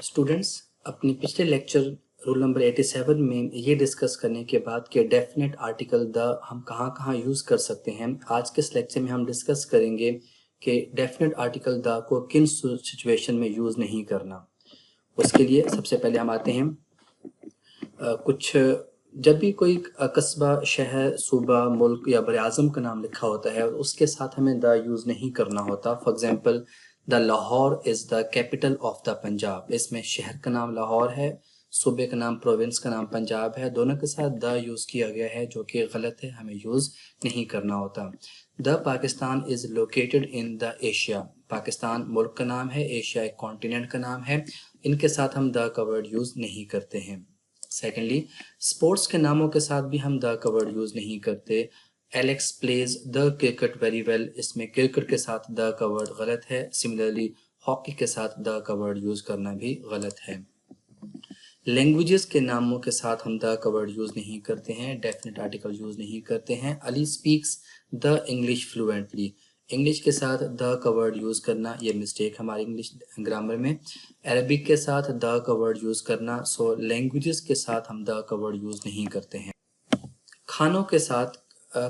Students, अपनी पिछले lecture rule number 87 में ये डिस्कस करने के बाद कि डेफिनेट आर्टिकल द हम कहाँ कहाँ यूज़ कर सकते हैं, आज के इस लेक्चर में हम डिस्कस करेंगे कि डेफिनेट आर्टिकल द को किन सिचुएशन में यूज़ नहीं करना। उसके लिए सबसे पहले हम आते हैं कुछ जब भी कोई कस्बा, शहर, सूबा, मुल्क या बर-ए-आज़म का नाम लिखा होता है और उसके साथ हमें द यूज़ नहीं करना होता। For example, the Lahore is the capital of the Punjab. इसमें शहर का नाम लाहौर है, सूबे का नाम, प्रोविंस का नाम पंजाब है, दोनों के साथ द यूज़ किया गया है जो कि गलत है, हमें यूज़ नहीं करना होता। The Pakistan is located in the Asia. Pakistan मुल्क का नाम है, एशिया एक कॉन्टिनेंट का नाम है, इनके साथ हम द का वर्ड यूज़ नहीं करते हैं। सेकेंडली, स्पोर्ट्स के नामों के साथ भी हम द का वर्ड यूज़ नहीं करते। Alex plays the cricket very well, इसमें क्रिकेट के साथ द का वर्ड गलत है। सिमिलरली, हॉकी के साथ द का वर्ड यूज़ करना भी गलत है। लैंग्वेजेस के नामों के साथ हम द का वर्ड यूज़ नहीं करते हैं, डेफिनेट आर्टिकल यूज़ नहीं करते हैं। Ali speaks the English fluently, English के साथ द का वर्ड यूज़ करना ये मिस्टेक हमारी इंग्लिश ग्रामर में। अरबिक के साथ द का वर्ड यूज़ करना, सो लैंग्वेजेस के साथ हम द का वर्ड यूज़ नहीं करते हैं। खानों के साथ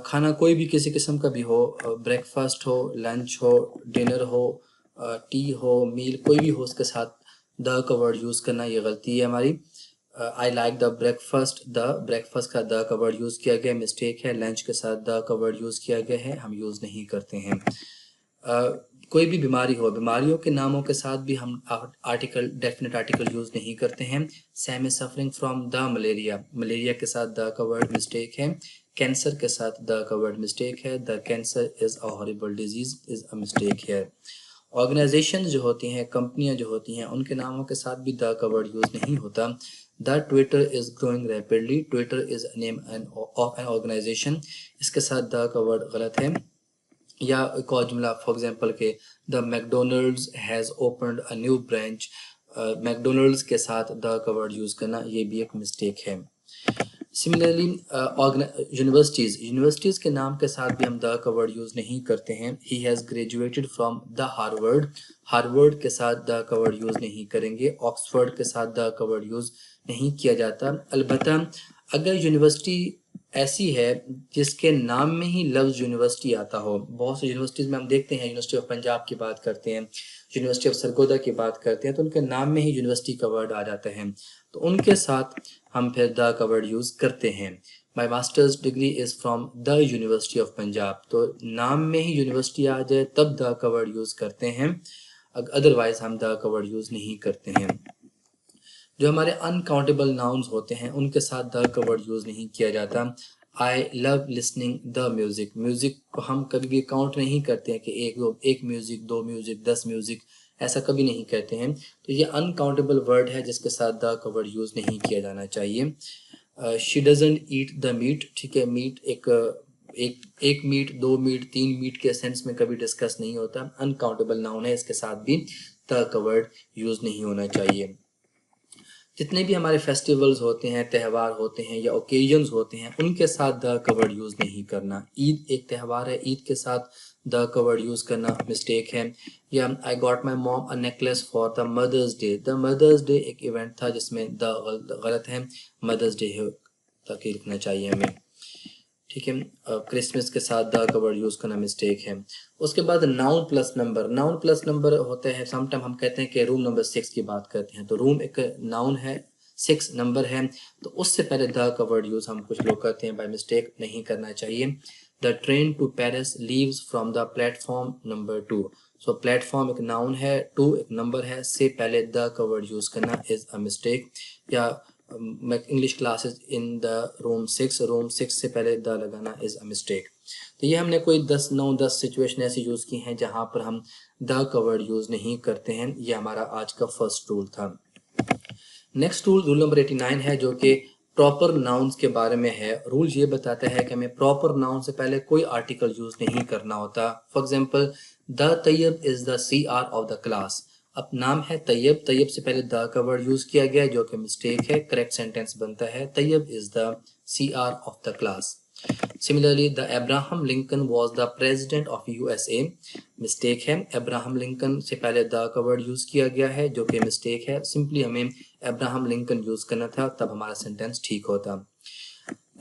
खाना कोई भी किसी किस्म का भी हो, ब्रेकफास्ट हो, लंच हो, डिनर हो, टी हो, मील कोई भी हो, उसके साथ द का वर्ड यूज़ करना ये गलती है हमारी। I like the breakfast, the breakfast का द का वर्ड यूज़ किया गया, मिस्टेक है। लंच के साथ द का वर्ड यूज़ किया गया है, हम यूज़ नहीं करते हैं। कोई भी बीमारी हो, बीमारियों के नामों के साथ भी हम आर्टिकल डेफिनेट आर्टिकल यूज़ नहीं करते हैं। Sam is suffering from the malaria, malaria के साथ द का वर्ड मिस्टेक है। कैंसर के साथ द का वर्ड मिस्टेक है। The cancer is a horrible disease is a mistake है। ऑर्गेनाइजेशन जो होती हैं, कंपनियां जो होती हैं, उनके नामों के साथ भी द का वर्ड यूज़ नहीं होता। The Twitter is growing rapidly, Twitter is name of an organisation, इसके साथ द का वर्ड गलत है। या एक और जुमला फॉर एग्जांपल के the McDonald's has opened a new branch, McDonald's के साथ द का वर्ड यूज़ करना ये भी एक मिस्टेक है। सिमिलरली, यूनिवर्सिटीज़ के नाम के साथ भी हम द का वर्ड यूज़ नहीं करते हैं। He has graduated from the Harvard, Harvard के साथ द का वर्ड यूज़ नहीं करेंगे। ऑक्सफोर्ड के साथ द का वर्ड यूज़ नहीं किया जाता। अलबत्ता अगर यूनिवर्सिटी ऐसी है जिसके नाम में ही लफ्ज़ यूनिवर्सिटी आता हो, बहुत सी यूनिवर्सिटीज़ में हम देखते हैं, यूनिवर्सिटी ऑफ पंजाब की बात करते हैं, यूनिवर्सिटी ऑफ सरगोदा की बात करते हैं, तो उनके नाम में ही यूनिवर्सिटी का वर्ड आ जाता है, तो उनके साथ हम फिर द का वर्ड यूज़ करते हैं। My masters degree is from the university of Punjab, तो नाम में ही यूनिवर्सिटी आ जाए तब द का वर्ड यूज़ करते हैं, अदरवाइज हम द का वर्ड यूज़ नहीं करते हैं। जो हमारे अनकाउंटेबल नाउन्स होते हैं उनके साथ द का वर्ड यूज़ नहीं किया जाता। I love listening the music, music को हम कभी भी काउंट नहीं करते हैं कि एक म्यूज़िक, दो म्यूज़िक, 10 म्यूज़िक, ऐसा कभी नहीं कहते हैं। तो ये अनकाउंटेबल वर्ड है जिसके साथ द का वर्ड यूज़ नहीं किया जाना चाहिए। She doesn't eat the meat, ठीक है, मीट एक मीट, दो मीट, तीन मीट के सेंस में कभी डिस्कस नहीं होता, अनकाउंटेबल नाउन है, इसके साथ भी द का वर्ड यूज़ नहीं होना चाहिए। जितने भी हमारे फेस्टिवल्स होते हैं, त्यौहार होते हैं या ओकेजन्स होते हैं, उनके साथ द का वर्ड यूज़ नहीं करना। ईद एक त्यौहार है, ईद के साथ द का वर्ड यूज़ करना मिस्टेक है। या I got my mom a necklace for the mother's day, the mother's day एक इवेंट था जिसमें द गलत है, मदर्स डे है ताकि लिखना चाहिए हमें, ठीक है। क्रिसमस के साथ द का वर्ड यूज़ करना मिस्टेक है। उसके बाद noun plus number, noun plus number होते हैं, समटाइम हम कहते हैं कि रूम नंबर 6 की बात करते हैं, तो रूम एक नाउन है, 6 नंबर है, तो उससे पहले द का वर्ड यूज़ हम कुछ लोग करते हैं, बाय मिस्टेक नहीं करना चाहिए। The train to Paris leaves from the platform number 2, so platform एक नाउन है, 2 एक नंबर है, से पहले द का वर्ड यूज़ करना इज़ अ मिस्टेक। या English classes in the room 6, room 6 से पहले द लगाना इज़ अ मिस्टेक। तो ये हमने कोई 10 सिचुएशन ऐसी यूज़ की हैं जहाँ पर हम द का वर्ड यूज़ नहीं करते हैं। ये हमारा आज का फर्स्ट रूल था। नेक्स्ट रूल नंबर 89 है जो कि प्रॉपर नाउन्स के बारे में है। रूल ये बताता है कि हमें प्रॉपर नाउन से पहले कोई आर्टिकल यूज़ नहीं करना होता। For example, the Tayyab is the CR of the class. अब नाम है तैयब, तैयब से पहले द का वर्ड यूज़ किया गया जो कि मिस्टेक है, करेक्ट सेंटेंस बनता है Tayyab is the CR of the class. Similarly the Abraham Lincoln was the president of USA। Mistake है, अब्राहम लिंकन से पहले द का वर्ड यूज किया गया है, जो कि मिस्टेक है। सिंपली हमें अब्राहम लिंकन यूज करना था, तब हमारा सेंटेंस ठीक होता।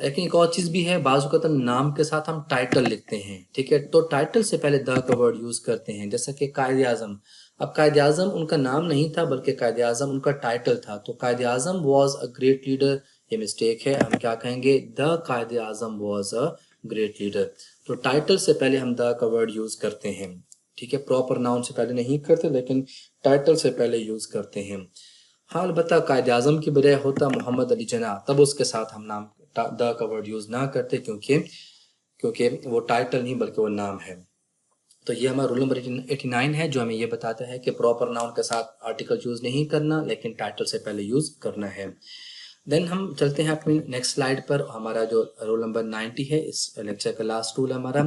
लेकिन एक और चीज भी है, बाजुकत नाम के साथ हम टाइटल लिखते हैं, ठीक है, तो टाइटल से पहले द का वर्ड यूज करते हैं, जैसा कि कायदे आजम। अब कायदे आजम उनका नाम नहीं था, बल्कि कायदे आजम उनका टाइटल था, तो कायदे आजम वॉज अ ग्रेट लीडर, ये मिस्टेक है। हम क्या कहेंगे, द कायदे आजम वॉज अ ग्रेट लीडर। तो टाइटल से पहले हम द का वर्ड यूज करते हैं, ठीक है, प्रॉपर नाउन से पहले नहीं करते, लेकिन टाइटल से पहले यूज करते हैं। हाँ, अलबत्ता कायदे आजम की बजाय होता मोहम्मद अली जिन्ना, तब उसके साथ हम नाम द का वर्ड यूज ना करते, क्योंकि वो टाइटल नहीं बल्कि वो नाम है। तो ये हमारा रूल नंबर 89 है, जो हमें ये बताता है कि प्रॉपर नाउन के साथ आर्टिकल यूज नहीं करना, लेकिन टाइटल से पहले यूज करना है। देन हम चलते हैं अपनी नेक्स्ट स्लाइड पर। हमारा जो रूल नंबर 90 है, इस लेक्चर का लास्ट रूल है हमारा,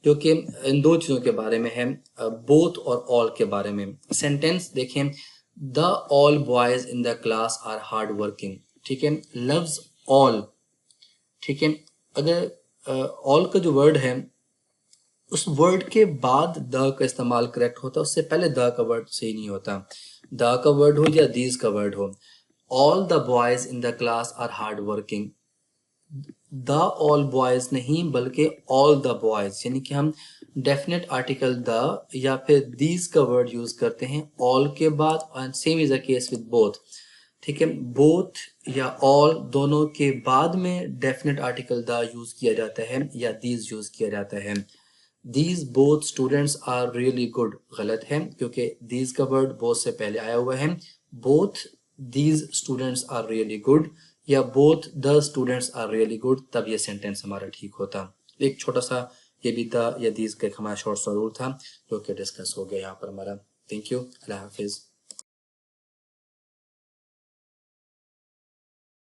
जो कि इन दो चीज़ों के बारे में है, बोथ और ऑल के बारे में। सेंटेंस देखें, the all boys in the class are hard working, ठीक है, लव्स ऑल, ठीक है। अगर ऑल का जो वर्ड है, उस वर्ड के बाद द का इस्तेमाल करेक्ट होता है, उससे पहले द का वर्ड सही नहीं होता। द का वर्ड हो या दीज का वर्ड हो, all the boys in the class are hard working, the all boys नहीं बल्कि ऑल द बॉयज, यानी कि हम डेफिनेट आर्टिकल द या फिर दीज का वर्ड यूज करते हैं ऑल के बाद, और same is a case with both, ठीक है। बोथ या ऑल दोनों के बाद में डेफिनेट आर्टिकल द यूज किया जाता है या दीज यूज किया जाता है। These both students are really good गलत है, क्योंकि दीज का वर्ड बोथ से पहले आया हुआ है। Both these students are really good या both the students are really good, तब ये सेंटेंस हमारा ठीक होता। एक छोटा सा ये भी द या दीज का हमारा शॉर्ट सा रूल था, जो कि डिस्कस हो गया यहाँ पर हमारा। Thank you, Allah Hafiz.